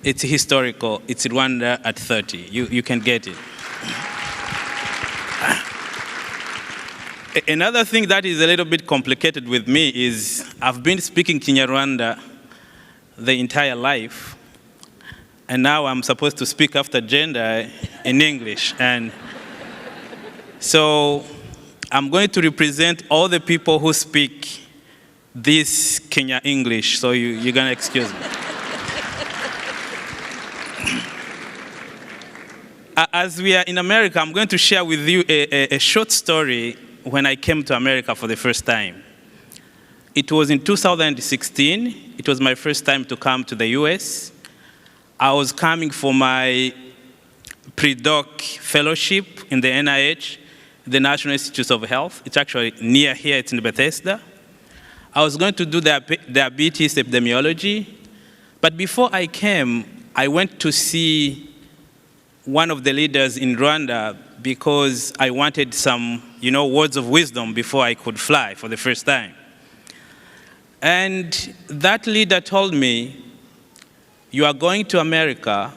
It's historical. It's Rwanda at 30. You can get it. Another thing that is a little bit complicated with me is I've been speaking Kinyarwanda the entire life, and now I'm supposed to speak after gender in English. And so I'm going to represent all the people who speak this Kenya English, so you're going to excuse me. As we are in America, I'm going to share with you a short story when I came to America for the first time. It was in 2016. It was my first time to come to the US. I was coming for my pre-doc fellowship in the NIH, the National Institutes of Health. It's actually near here, it's in Bethesda. I was going to do diabetes epidemiology, but before I came, I went to see one of the leaders in Rwanda because I wanted some, words of wisdom before I could fly for the first time. And that leader told me, you are going to America,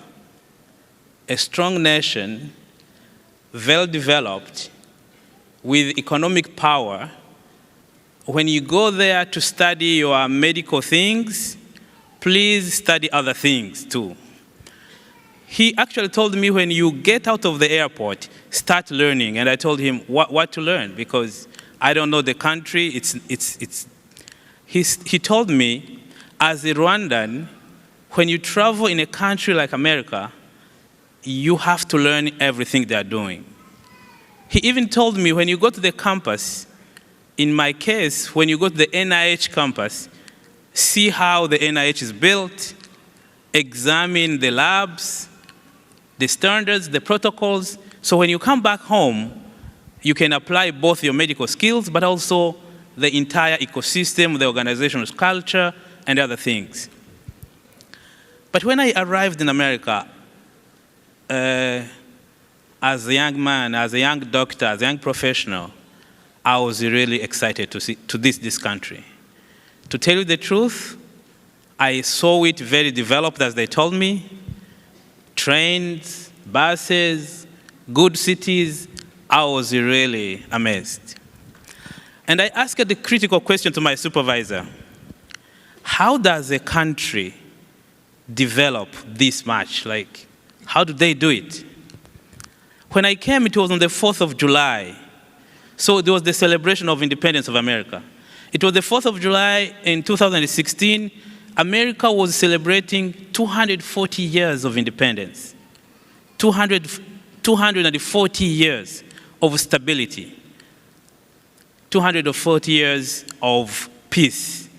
a strong nation, well-developed, with economic power. When you go there to study your medical things, please study other things too. He actually told me, when you get out of the airport, start learning. And I told him what to learn, because I don't know the country. He told me, as a Rwandan, when you travel in a country like America, you have to learn everything they're doing. He even told me, when you go to the campus, in my case, when you go to the NIH campus, see how the NIH is built, examine the labs, the standards, the protocols, so when you come back home, you can apply both your medical skills, but also the entire ecosystem, the organizational culture, and other things. But when I arrived in America, as a young man, as a young doctor, as a young professional, I was really excited to this country. To tell you the truth, I saw it very developed, as they told me. Trains, buses, good cities. I was really amazed. And I asked a critical question to my supervisor. How does a country develop this much? Like, how do they do it? When I came, it was on the 4th of July. So there was the celebration of independence of America. It was the 4th of July in 2016. America was celebrating 240 years of independence, 240 years of stability, 240 years of peace.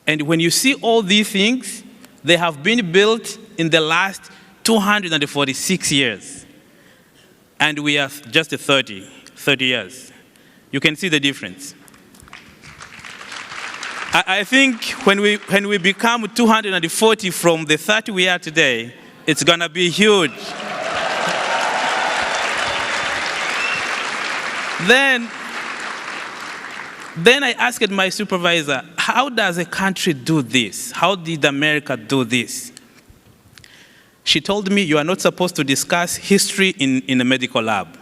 And when you see all these things, they have been built in the last 246 years. And we are just 30 years. You can see the difference. I think when we become 240 from the 30 we are today, it's gonna be huge. Then I asked my supervisor, how does a country do this? How did America do this? She told me, you are not supposed to discuss history in a medical lab.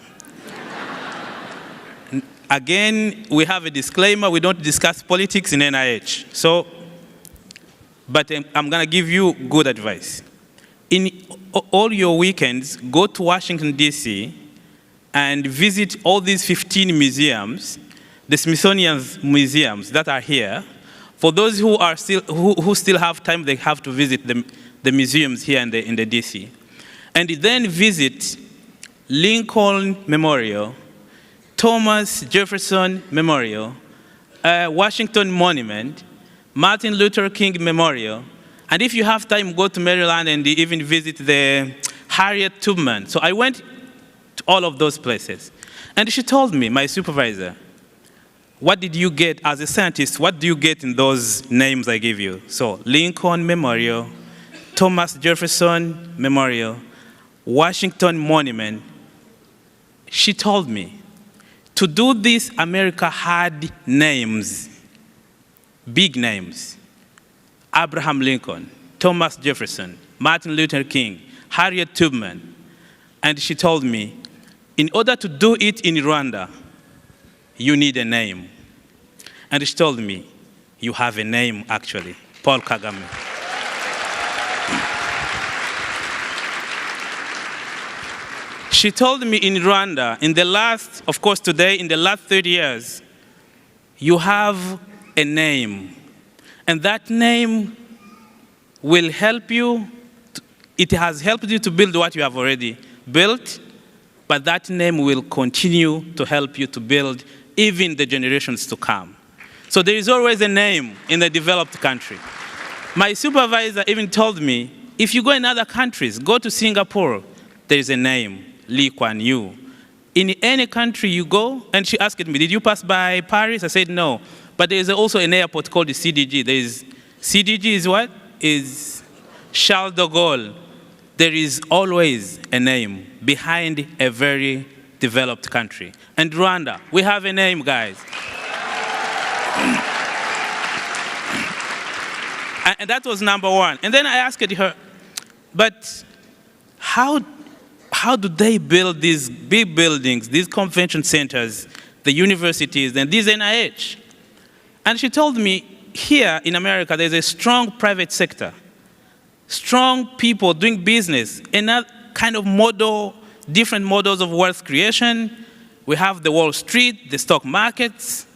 Again, we have a disclaimer, we don't discuss politics in NIH. But I'm gonna give you good advice. In all your weekends, go to Washington, DC, and visit all these 15 museums, the Smithsonian museums that are here. For those who still have time, they have to visit the museums here in the DC. And then visit Lincoln Memorial, Thomas Jefferson Memorial, Washington Monument, Martin Luther King Memorial, and if you have time, go to Maryland and even visit the Harriet Tubman. So I went to all of those places. And she told me, my supervisor, what did you get as a scientist? What do you get in those names I gave you? So Lincoln Memorial, Thomas Jefferson Memorial, Washington Monument. She told me, to do this, America had names, big names. Abraham Lincoln, Thomas Jefferson, Martin Luther King, Harriet Tubman. And she told me, in order to do it in Rwanda, you need a name. And she told me, you have a name, actually, Paul Kagame. She told me in Rwanda, in the last, of course today, in the last 30 years, you have a name. And that name will help you, it has helped you to build what you have already built, but that name will continue to help you to build even the generations to come. So there is always a name in a developed country. My supervisor even told me, if you go in other countries, go to Singapore, there is a name, Lee Kuan Yew. In any country you go, and she asked me, did you pass by Paris? I said no. But there is also an airport called the CDG. There is, CDG is what? Is Charles de Gaulle. There is always a name behind a very developed country. And Rwanda, we have a name, guys. And that was number one. And then I asked her, but how do they build these big buildings, these convention centers, the universities, and these NIH? And she told me, here in America, there's a strong private sector, strong people doing business, another kind of model, different models of wealth creation. We have the Wall Street, the stock markets.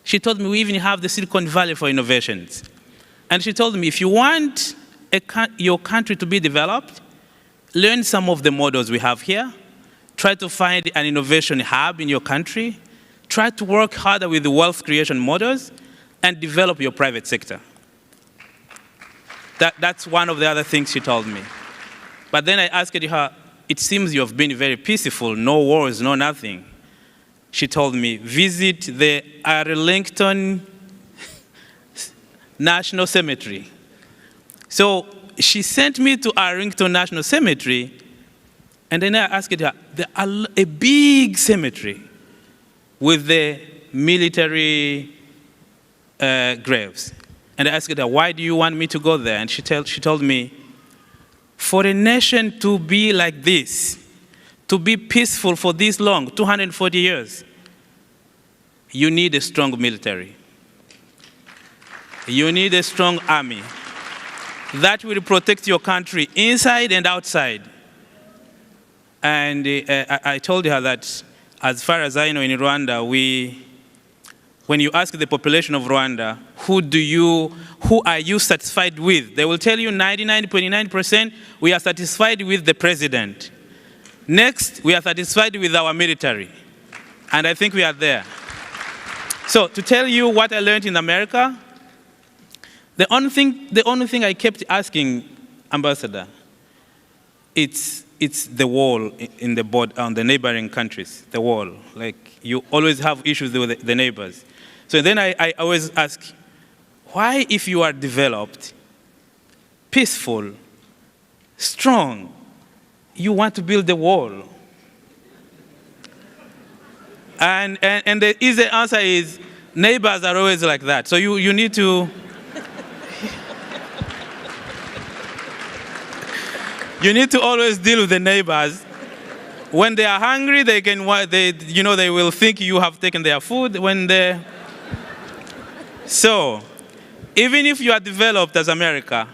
She told me we even have the Silicon Valley for innovations. And she told me, if you want your country to be developed, learn some of the models we have here. Try to find an innovation hub in your country. Try to work harder with the wealth creation models and develop your private sector. That's one of the other things she told me. But then I asked her, it seems you have been very peaceful, no wars, no nothing. She told me, visit the Arlington National Cemetery. So she sent me to Arlington National Cemetery, and then I asked her, a big cemetery with the military graves. And I asked her, why do you want me to go there? And she told me, for a nation to be like this, to be peaceful for this long, 240 years, you need a strong military. You need a strong army that will protect your country inside and outside. And I told her that, as far as I know, in Rwanda, when you ask the population of Rwanda, who are you satisfied with? They will tell you 99.9% we are satisfied with the president. Next, we are satisfied with our military. And I think we are there. So to tell you what I learned in America, the only thing I kept asking, Ambassador, it's the wall in the on the neighboring countries, the wall. Like, you always have issues with the neighbors. So then I always ask, why, if you are developed, peaceful, strong, you want to build a wall? And the easy answer is, neighbors are always like that. So you need to... You need to always deal with the neighbors. When they are hungry, they will think you have taken their food. So, even if you are developed as America,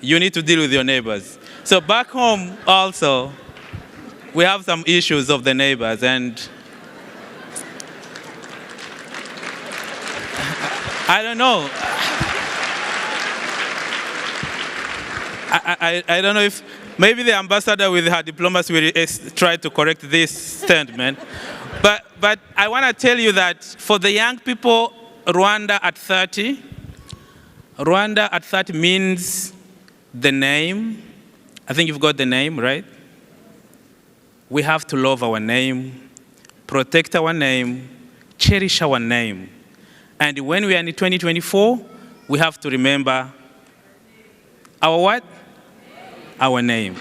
you need to deal with your neighbors. So back home also, we have some issues of the neighbors, and I don't know. I don't know if maybe the ambassador with her diplomacy will try to correct this statement. But I want to tell you that for the young people, Rwanda at 30 means the name. I think you've got the name, right? We have to love our name, protect our name, cherish our name. And when we are in 2024, we have to remember our what? Our name.